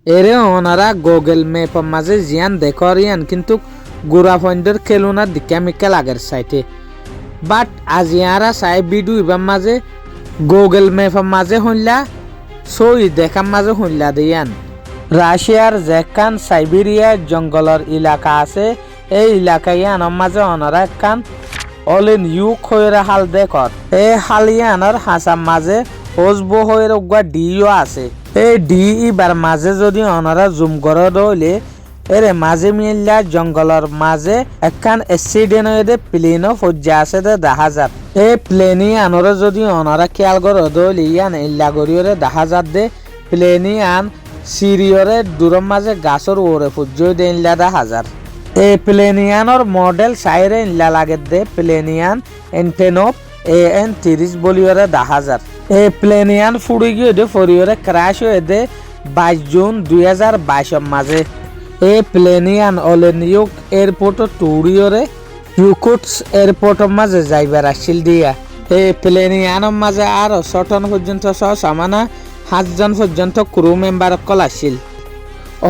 এরে ওনারা গুগল ম্যাপের মাঝে জিয়ান দেখর ইয়ান কিন্তু গুড়া পয়েন্টের খেলুনার দিকে মিকে লাগের সাইটে বাট আজিয়ারা চাই ভিডিও ইবার মাঝে গুগল ম্যাপের মাঝে হইলা সই দেখার মাঝে হইলা দিয়ান রাশিয়ার যেখান সাইবেরিয়ার জঙ্গলের এলাকা আছে এই এলাকায় ইয়ানোর মাঝে ওনারা একখান অলেন ইউক হয়ে হাল দেখর এই হাল ইয়ানোর হাসার মাঝে হসবো হয়ে উগা ডিও আছে এই ডি ইবার মাঝে যদি ওনারা জুম করে দইলে এরে মাঝে মিল্লা জঙ্গলের মাঝে একখান অ্যাক্সিডেন্ট হয়ে প্লেনও ফজ্জা আছে দেখা যাত এই প্লেনই আনরে যদি ওনারা খেয়াল করে দইলে ইয়ান ইল্লা গরিয়রে দেখা যাত দে প্লেনই আন সিরিয়রে দূরের মাঝে গাছর ওরে ফুজ্জই দে ইল্লা দেখা যাত এই প্লেনিয়ানোর মডেল সাইরে ইল্লা লাগে দে প্লেনিয়ান এন্টেনপ AN30 বলিওরে দেখা যাত এই প্লেনিয়ান ফুড়ি গিয়ে দে ফরিওরে ক্র্যাশ হয়ে দে 22 জুন 2022 মাঝে এই প্লেনিয়ান অলেনিউক এয়ারপোর্ট টুরিওরে ইউকুটস এয়ারপোর্টের মাঝে যাইবার আসছিল দিয়া এই প্লেনিয়ানের মাঝে আরো 6 টন পর্যন্ত সহ সামানা 7 জন পর্যন্ত ক্রু মেম্বার কল আসছিল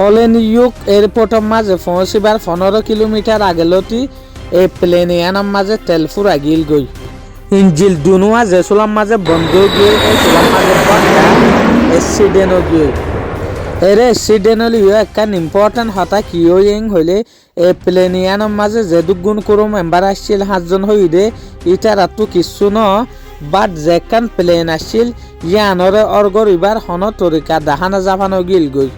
অলেনিউক এয়ারপোর্টের মাঝে পৌঁছিবার 15 কিলোমিটার আগে লতি এই প্লেনিয়ানের মাঝে তেল ফুরা গিল গই ইঞ্জিল দুনুয়া জেসুলাম মাঝে বন্ধ গিয়ে এই সুলাম মাঝে অ্যাক্সিডেন্ট গিয়ে এর অ্যাক্সিডেন্ট হলিও একখান ইম্পর্টেন্ট হতা কিও ইং হইলে এই প্লেনিয়ানের মাঝে যে দুগুণ করো মেম্বার আসছিল 7 জন হইলে ইটার তো কিছু ন বাট যেখান প্লেন আসছিল ইয়ানরে অর্গর ইবার হন তরিকা দেখানো যাবানো গিল গই